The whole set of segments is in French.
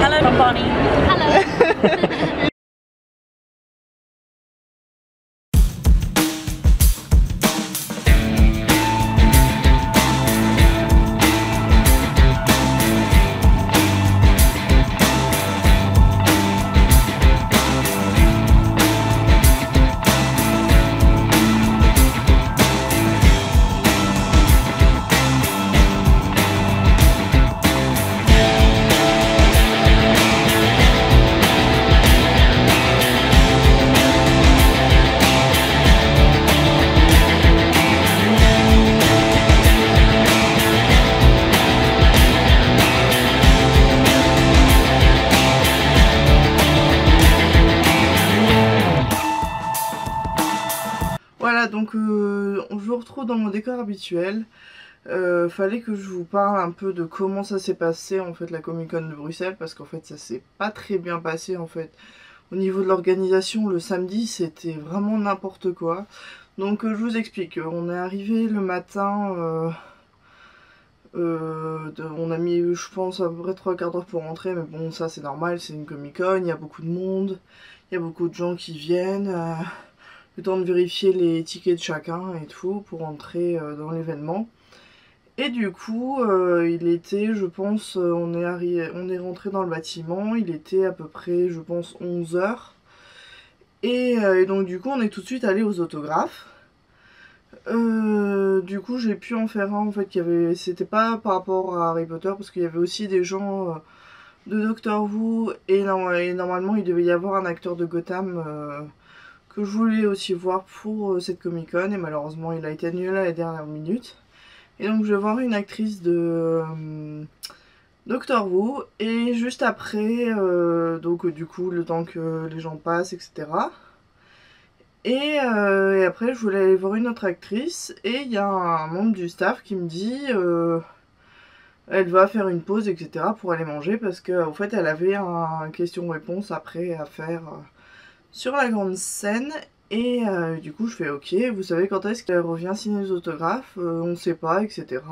Hello, I'm Bonnie. Hello. Voilà, donc je vous retrouve dans mon décor habituel. Fallait que je vous parle un peu de comment ça s'est passé en fait la Comic Con de Bruxelles, parce qu'en fait ça s'est pas très bien passé en fait. Au niveau de l'organisation, le samedi c'était vraiment n'importe quoi. Donc je vous explique, on est arrivé le matin, on a mis je pense à peu près 3/4 d'heure pour rentrer, mais bon ça c'est normal, c'est une Comic Con, il y a beaucoup de monde, il y a beaucoup de gens qui viennent. Le temps de vérifier les tickets de chacun et tout pour entrer dans l'événement. Et du coup, il était, je pense, on est rentré dans le bâtiment, il était à peu près, je pense, 11 h. Et donc du coup, on est tout de suite allé aux autographes. Du coup, j'ai pu en faire un, en fait, c'était pas par rapport à Harry Potter, parce qu'il y avait aussi des gens de Doctor Who, et normalement, il devait y avoir un acteur de Gotham que je voulais aussi voir pour cette Comic Con, et malheureusement il a été annulé à la dernière minute. Et donc je vais voir une actrice de Doctor Who, et juste après, donc du coup le temps que les gens passent, etc. Et après je voulais aller voir une autre actrice, et il y a un membre du staff qui me dit elle va faire une pause, etc. pour aller manger, parce qu'en fait elle avait un question-réponse après à faire sur la grande scène. Et du coup je fais ok, vous savez quand est-ce qu'elle revient signer les autographes, on sait pas, etc.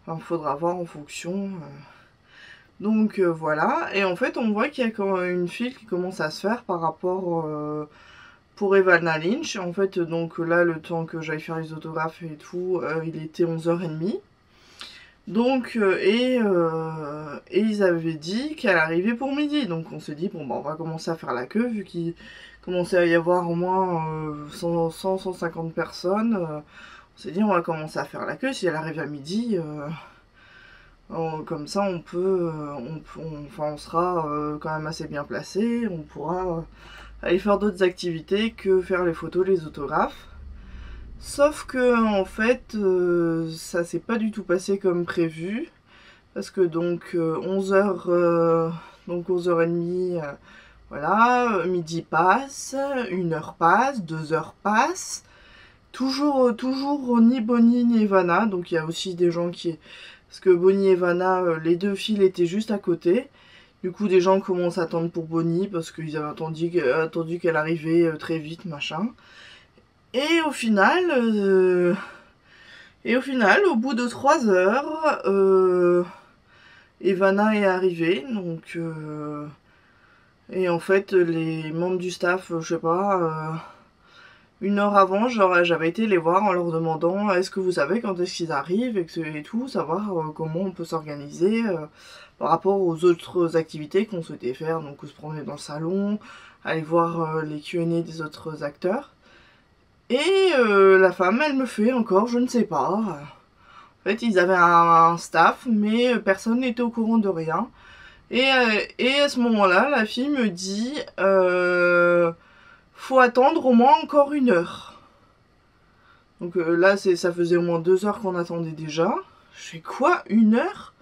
Enfin, faudra voir en fonction. Donc voilà, et en fait on voit qu'il y a quand même une file qui commence à se faire par rapport pour Evanna Lynch. En fait donc là le temps que j'aille faire les autographes et tout, il était 11 h 30. Donc et ils avaient dit qu'elle arrivait pour midi, donc on s'est dit bon bah on va commencer à faire la queue vu qu'il commençait à y avoir au moins 150 personnes. On s'est dit on va commencer à faire la queue, si elle arrive à midi, comme ça on peut, on sera quand même assez bien placé, on pourra aller faire d'autres activités que faire les photos, les autographes. Sauf que en fait ça s'est pas du tout passé comme prévu, parce que donc 11 h, donc 11 h 30, voilà, midi passe, 1 h passe, 2 h passe, toujours ni Bonnie ni Evanna. Donc il y a aussi des gens qui, parce que Bonnie et Evanna, les deux files étaient juste à côté. Du coup des gens commencent à attendre pour Bonnie parce qu'ils avaient attendu qu'elle arrivait très vite, machin. Et au final, au bout de 3 heures, Evanna est arrivée, donc et en fait les membres du staff, je sais pas, 1 heure avant, j'avais été les voir en leur demandant est-ce que vous savez quand est-ce qu'ils arrivent et tout, savoir comment on peut s'organiser par rapport aux autres activités qu'on souhaitait faire, donc se promener dans le salon, aller voir les Q&A des autres acteurs. Et la femme, elle me fait encore, je ne sais pas. En fait, ils avaient un staff, mais personne n'était au courant de rien. Et à ce moment-là, la fille me dit faut attendre au moins encore 1 heure. Donc là, ça faisait au moins 2 heures qu'on attendait déjà. Je fais quoi, 1 heure?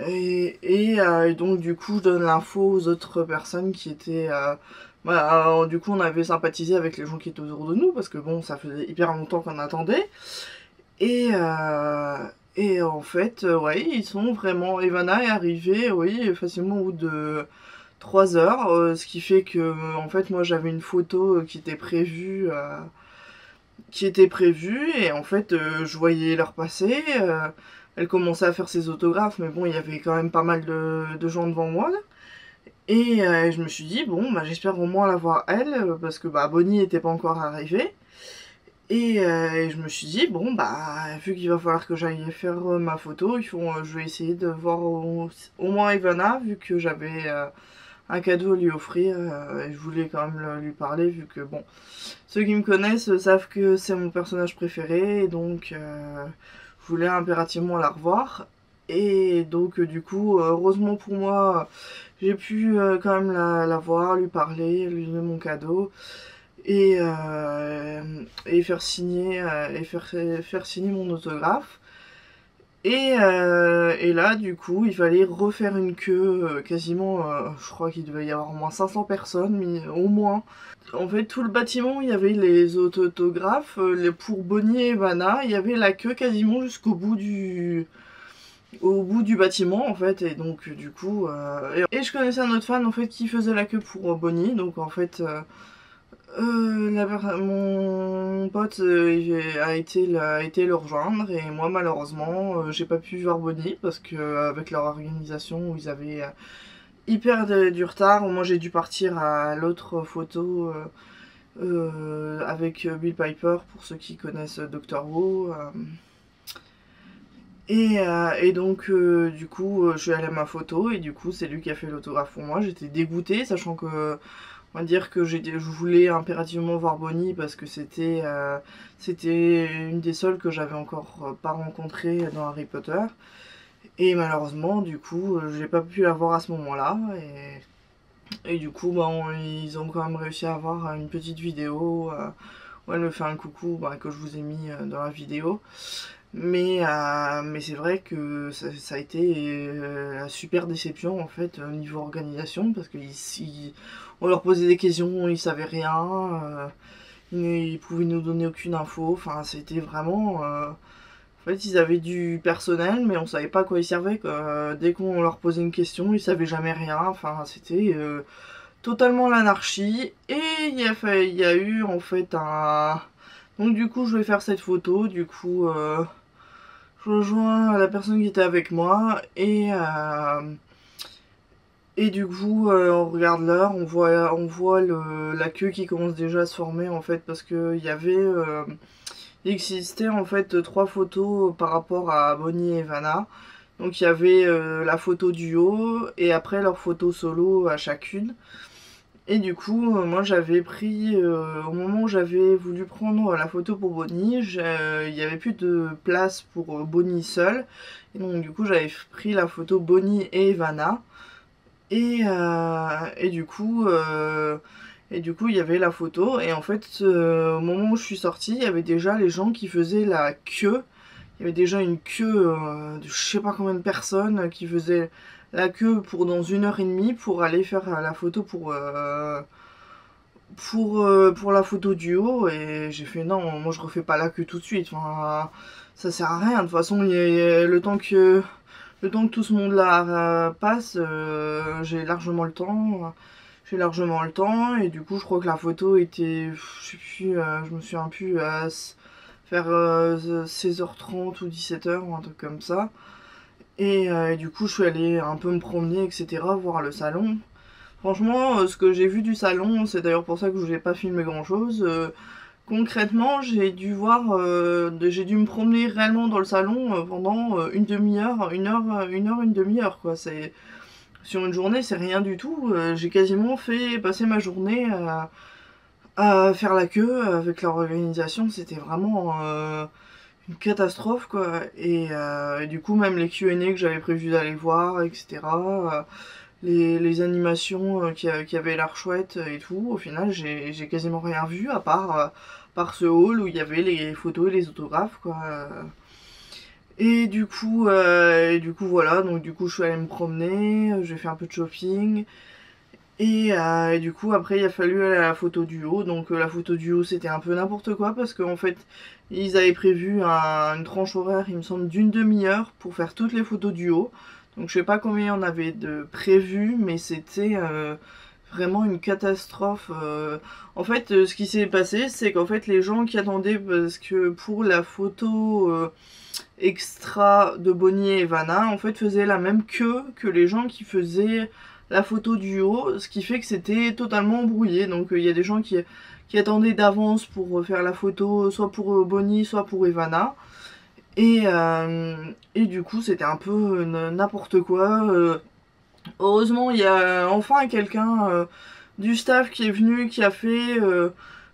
Et donc du coup, je donne l'info aux autres personnes qui étaient... du coup on avait sympathisé avec les gens qui étaient autour de nous, parce que bon ça faisait hyper longtemps qu'on attendait. Et en fait ouais, ils sont vraiment, Evanna est arrivée oui facilement au bout de 3 heures, ce qui fait que en fait moi j'avais une photo qui était prévue et en fait je voyais leur passer, elle commençait à faire ses autographes, mais bon, il y avait quand même pas mal de gens devant moi, là. Et je me suis dit, bon, bah, j'espère au moins la voir elle, parce que bah, Bonnie n'était pas encore arrivée. Et je me suis dit, bon, bah, vu qu'il va falloir que j'aille faire ma photo, je vais essayer de voir au moins Ivana, vu que j'avais un cadeau à lui offrir. Et je voulais quand même lui parler, vu que, bon, ceux qui me connaissent savent que c'est mon personnage préféré, et donc je voulais impérativement la revoir. Et donc, du coup, heureusement pour moi, j'ai pu quand même la voir, lui parler, lui donner mon cadeau et faire signer faire signer mon autographe. Et là, du coup, il fallait refaire une queue quasiment, je crois qu'il devait y avoir au moins 500 personnes, mais au moins. En fait, tout le bâtiment, il y avait les autographes, pour Bonnie et Vanna, il y avait la queue quasiment jusqu'au bout du bâtiment en fait, et donc du coup et je connaissais un autre fan en fait qui faisait la queue pour Bonnie, donc en fait mon pote a été le rejoindre, et moi malheureusement j'ai pas pu voir Bonnie parce que avec leur organisation où ils avaient hyper du retard, moi j'ai dû partir à l'autre photo avec Bill Piper, pour ceux qui connaissent Doctor Who. Et donc, du coup, je suis allée à ma photo, et du coup, c'est lui qui a fait l'autographe pour moi. J'étais dégoûtée, sachant que, on va dire que je voulais impérativement voir Bonnie, parce que c'était une des seules que j'avais encore pas rencontrées dans Harry Potter. Et malheureusement, du coup, j'ai pas pu la voir à ce moment-là. Et du coup, bah, ils ont quand même réussi à avoir une petite vidéo où elle me fait un coucou, bah, que je vous ai mis dans la vidéo. Mais c'est vrai que ça a été la super déception en fait au niveau organisation, parce que on leur posait des questions, ils savaient rien, ils pouvaient nous donner aucune info, enfin c'était vraiment... en fait ils avaient du personnel mais on savait pas à quoi ils servaient quoi. Dès qu'on leur posait une question ils savaient jamais rien, enfin c'était totalement l'anarchie. Et il y a eu en fait un... Donc du coup je vais faire cette photo, du coup je rejoins la personne qui était avec moi, et du coup on regarde l'heure, on voit la queue qui commence déjà à se former en fait, parce que il existait en fait 3 photos par rapport à Bonnie et Vanna. Donc il y avait la photo duo et après leur photo solo à chacune. Et du coup, moi j'avais pris, au moment où j'avais voulu prendre la photo pour Bonnie, il n'y avait plus de place pour Bonnie seule. Et donc du coup j'avais pris la photo Bonnie et Vanna. Et du coup, il y avait la photo. Et en fait, au moment où je suis sortie, il y avait déjà les gens qui faisaient la queue. Il y avait déjà une queue de je sais pas combien de personnes qui faisaient la queue pour dans 1 heure et demie pour aller faire la photo pour la photo duo. Et j'ai fait non, moi je refais pas la queue tout de suite, enfin, ça sert à rien, de toute façon le temps que tout ce monde là passe, j'ai largement le temps. Et du coup je crois que la photo était, je sais plus, je me souviens plus, faire 16h30 ou 17h ou un truc comme ça. Et du coup je suis allée un peu me promener, etc., voir le salon. Franchement, ce que j'ai vu du salon, c'est d'ailleurs pour ça que je n'ai pas filmé grand chose. Concrètement, j'ai dû me promener réellement dans le salon pendant une demi-heure, une demi-heure quoi. Sur une journée, c'est rien du tout. J'ai quasiment fait passer ma journée à faire la queue avec leur organisation. C'était vraiment une catastrophe quoi. Et du coup, même les Q&A que j'avais prévu d'aller voir, etc. Les animations qui avaient l'air chouettes et tout, au final j'ai quasiment rien vu à part ce hall où il y avait les photos et les autographes quoi. Et du coup voilà, donc du coup je suis allée me promener, j'ai fait un peu de shopping. Et du coup après il a fallu aller à la photo duo. Donc la photo duo c'était un peu n'importe quoi, parce qu'en fait ils avaient prévu une tranche horaire, il me semble, d'une demi-heure pour faire toutes les photos duo. Donc je sais pas combien il y en avait de prévu, mais c'était vraiment une catastrophe. En fait ce qui s'est passé c'est qu'en fait les gens qui attendaient, parce que pour la photo extra de Bonnie et Ivana en fait faisaient la même queue que les gens qui faisaient la photo du haut, ce qui fait que c'était totalement brouillé. Donc il y a des gens qui attendaient d'avance pour faire la photo, soit pour Bonnie, soit pour Ivana. Et du coup c'était un peu n'importe quoi. Heureusement il y a enfin quelqu'un du staff qui est venu, qui a fait...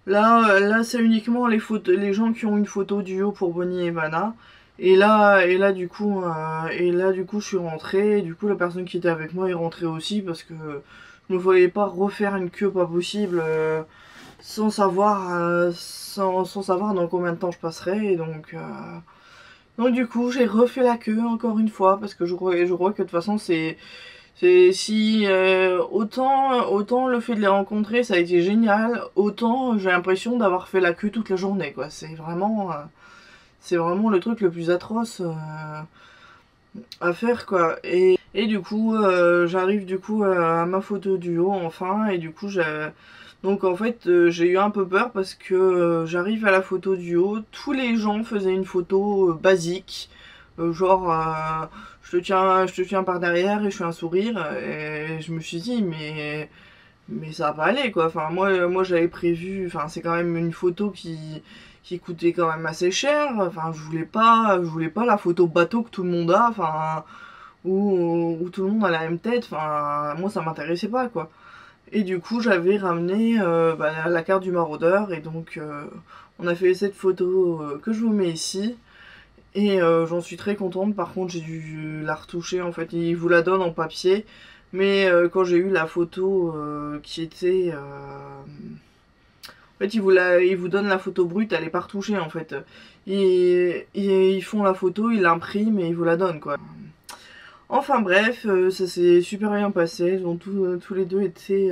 là c'est uniquement les gens qui ont une photo du haut pour Bonnie et Ivana. Et là du coup je suis rentrée, et du coup la personne qui était avec moi est rentrée aussi parce que je ne voyais pas refaire une queue pas possible sans savoir dans combien de temps je passerais. Et donc du coup j'ai refait la queue encore une fois parce que je crois que de toute façon c'est si autant le fait de les rencontrer ça a été génial, autant j'ai l'impression d'avoir fait la queue toute la journée quoi. C'est vraiment le truc le plus atroce à faire quoi. Et du coup j'arrive du coup à ma photo du haut enfin, et du coup donc en fait j'ai eu un peu peur parce que j'arrive à la photo du haut, tous les gens faisaient une photo basique, genre je te tiens par derrière et je fais un sourire, et je me suis dit mais ça va pas aller quoi. Enfin moi j'avais prévu, enfin c'est quand même une photo qui coûtait quand même assez cher. Enfin je voulais pas la photo bateau que tout le monde a, enfin où tout le monde a la même tête. Enfin moi ça m'intéressait pas quoi. Et du coup j'avais ramené la carte du maraudeur, et donc on a fait cette photo que je vous mets ici. Et j'en suis très contente. Par contre j'ai dû la retoucher, en fait il vous la donne en papier, mais quand j'ai eu la photo qui était en fait il vous donne la photo brute, elle est pas retouchée en fait. Ils font la photo, ils l'impriment et ils vous la donnent quoi. Enfin bref, ça s'est super bien passé, ils ont tous les deux été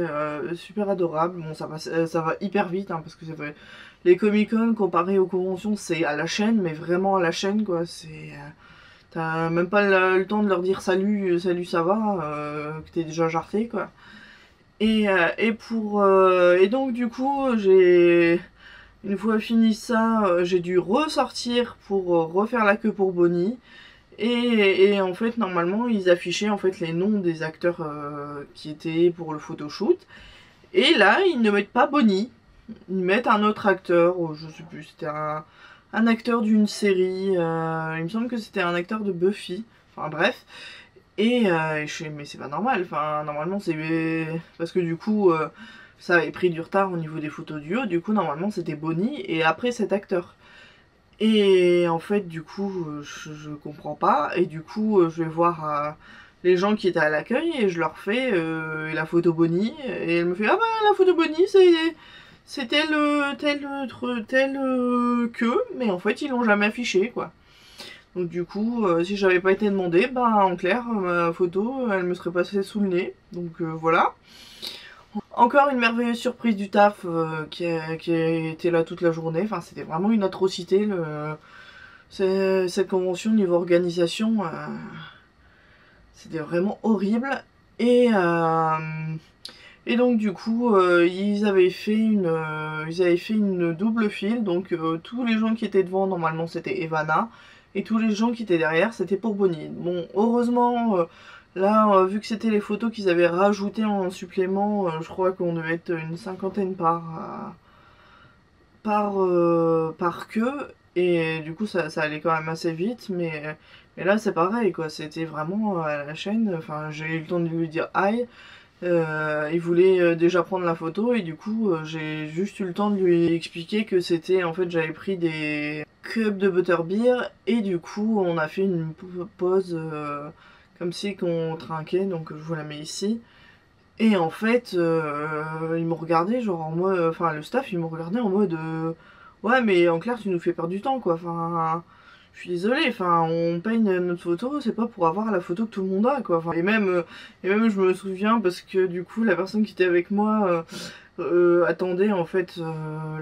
super adorables. Bon ça va hyper vite hein, parce que c'est vrai. Les Comic-Con comparé aux conventions c'est à la chaîne, mais vraiment à la chaîne quoi. T'as même pas le temps de leur dire salut, salut ça va, que t'es déjà jarté quoi. Et donc du coup une fois fini ça, j'ai dû ressortir pour refaire la queue pour Bonnie. Et en fait normalement ils affichaient en fait les noms des acteurs qui étaient pour le photoshoot. Et là ils ne mettent pas Bonnie, ils mettent un autre acteur, je sais plus, c'était un acteur d'une série, il me semble que c'était un acteur de Buffy, enfin bref. Et je fais mais c'est pas normal, enfin normalement c'est... Parce que du coup ça avait pris du retard au niveau des photos du haut, du coup normalement c'était Bonnie et après cet acteur. Et en fait du coup je comprends pas, et du coup je vais voir les gens qui étaient à l'accueil et je leur fais la photo Bonnie, et elle me fait ah bah la photo Bonnie c'est tel que, mais en fait ils l'ont jamais affiché quoi. Donc du coup, si j'avais pas été demandé, bah en clair, ma photo, elle me serait passée sous le nez. Donc voilà. Encore une merveilleuse surprise du taf qui a été là toute la journée. Enfin, c'était vraiment une atrocité cette convention niveau organisation. C'était vraiment horrible. Et, euh, et donc du coup, ils avaient fait une double file. Donc tous les gens qui étaient devant, normalement, c'était Ivana. Et tous les gens qui étaient derrière, c'était pour Bonnie. Bon, heureusement, là, vu que c'était les photos qu'ils avaient rajoutées en supplément, je crois qu'on devait être une cinquantaine par queue. Et du coup, ça allait quand même assez vite. Mais là, c'est pareil, quoi. C'était vraiment à la chaîne. Enfin, j'ai eu le temps de lui dire aïe. Il voulait déjà prendre la photo, et du coup j'ai juste eu le temps de lui expliquer que c'était en fait j'avais pris des cups de butterbeer, et du coup on a fait une pause comme si qu'on trinquait, donc je vous la mets ici. Et en fait il me regardait genre en mode, enfin le staff il me regardait en mode ouais mais en clair tu nous fais perdre du temps quoi, enfin je suis désolée, enfin on paye notre photo, c'est pas pour avoir la photo que tout le monde a quoi. Enfin, et même je me souviens parce que du coup la personne qui était avec moi attendait en fait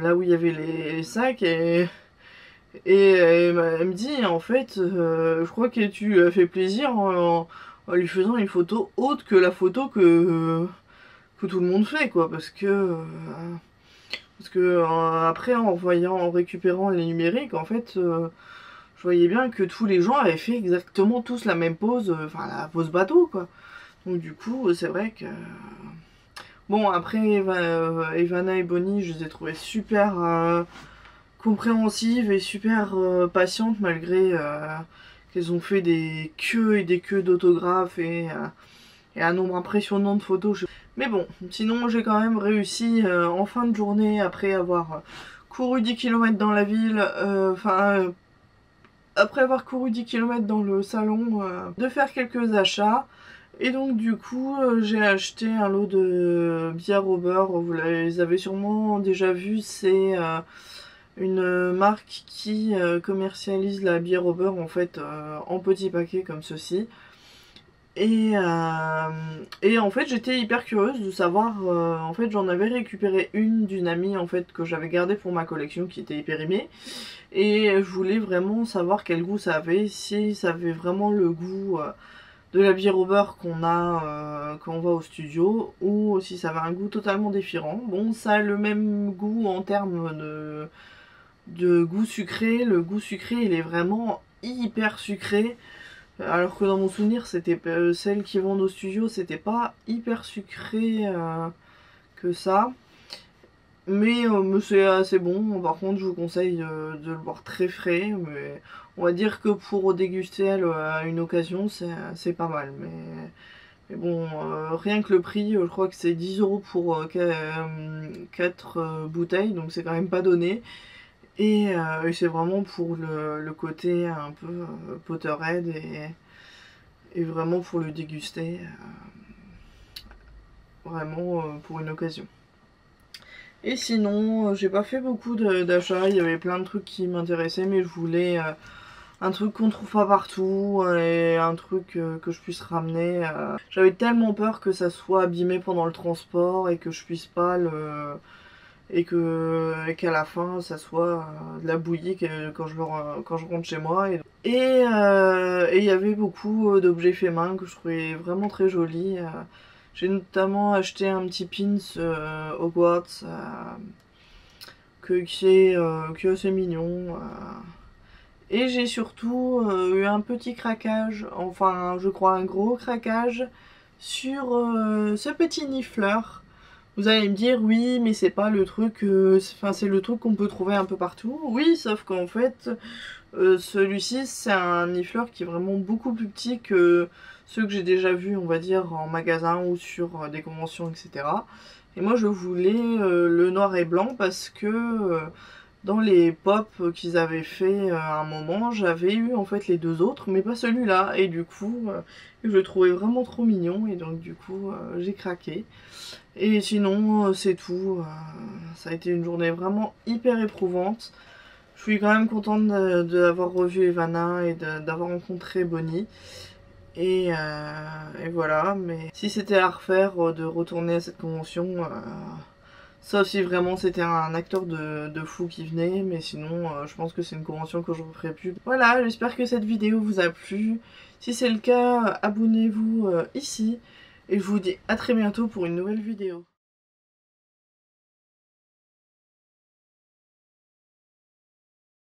là où il y avait les sacs, et elle me dit en fait je crois que tu as fait plaisir en lui faisant une photo autre que la photo que tout le monde fait quoi, parce que après en récupérant les numériques en fait je voyais bien que tous les gens avaient fait exactement tous la même pose, enfin la pose bateau quoi. Donc du coup c'est vrai que... Bon après Ivana et Bonnie je les ai trouvées super compréhensives et super patientes malgré qu'elles ont fait des queues et des queues d'autographes et un nombre impressionnant de photos. Mais bon, sinon j'ai quand même réussi en fin de journée après avoir couru 10 km dans la ville, après avoir couru 10 km dans le salon, de faire quelques achats. Et donc du coup j'ai acheté un lot de bière au beurre, vous les avez sûrement déjà vu, c'est une marque qui commercialise la bière au beurre en fait en petits paquets comme ceci. Et en fait j'étais hyper curieuse de savoir, en fait j'en avais récupéré une d'une amie en fait que j'avais gardée pour ma collection qui était périmée. Et je voulais vraiment savoir quel goût ça avait, si ça avait vraiment le goût de la bière au beurre qu'on a quand on va au studio, ou si ça avait un goût totalement différent. Bon, ça a le même goût en termes de goût sucré. Le goût sucré il est vraiment hyper sucré, alors que dans mon souvenir c'était celles qui vendent au studio, c'était pas hyper sucré que ça. Mais c'est assez bon. Par contre je vous conseille de le boire très frais, mais on va dire que pour déguster à une occasion c'est pas mal. Mais bon, rien que le prix, je crois que c'est 10 € pour 4 bouteilles, donc c'est quand même pas donné. Et c'est vraiment pour le côté un peu Potterhead et vraiment pour le déguster, vraiment pour une occasion. Et sinon, j'ai pas fait beaucoup d'achats, il y avait plein de trucs qui m'intéressaient, mais je voulais un truc qu'on trouve pas partout et un truc que je puisse ramener. J'avais tellement peur que ça soit abîmé pendant le transport et que je puisse pas le... et qu'à la fin ça soit de la bouillie quand je rentre chez moi. Et il y avait beaucoup d'objets faits main que je trouvais vraiment très jolis. J'ai notamment acheté un petit pins Hogwarts qui est assez mignon. Et j'ai surtout eu un petit craquage, enfin je crois un gros craquage sur ce petit nifleur. Vous allez me dire oui mais c'est pas le truc, c'est le truc qu'on peut trouver un peu partout. Oui, sauf qu'en fait celui-ci c'est un nifleur qui est vraiment beaucoup plus petit que ceux que j'ai déjà vus on va dire en magasin ou sur des conventions etc. Et moi je voulais le noir et blanc parce que dans les pop qu'ils avaient fait à un moment, j'avais eu en fait les deux autres, mais pas celui-là. Et du coup, je le trouvais vraiment trop mignon. Et donc du coup, j'ai craqué. Et sinon, c'est tout. Ça a été une journée vraiment hyper éprouvante. Je suis quand même contente d'avoir revu Ivana et d'avoir rencontré Bonnie. Et voilà, mais si c'était à refaire, de retourner à cette convention... sauf si vraiment c'était un acteur de fou qui venait, mais sinon je pense que c'est une convention que je referai plus. Voilà, j'espère que cette vidéo vous a plu. Si c'est le cas, abonnez-vous ici. Et je vous dis à très bientôt pour une nouvelle vidéo.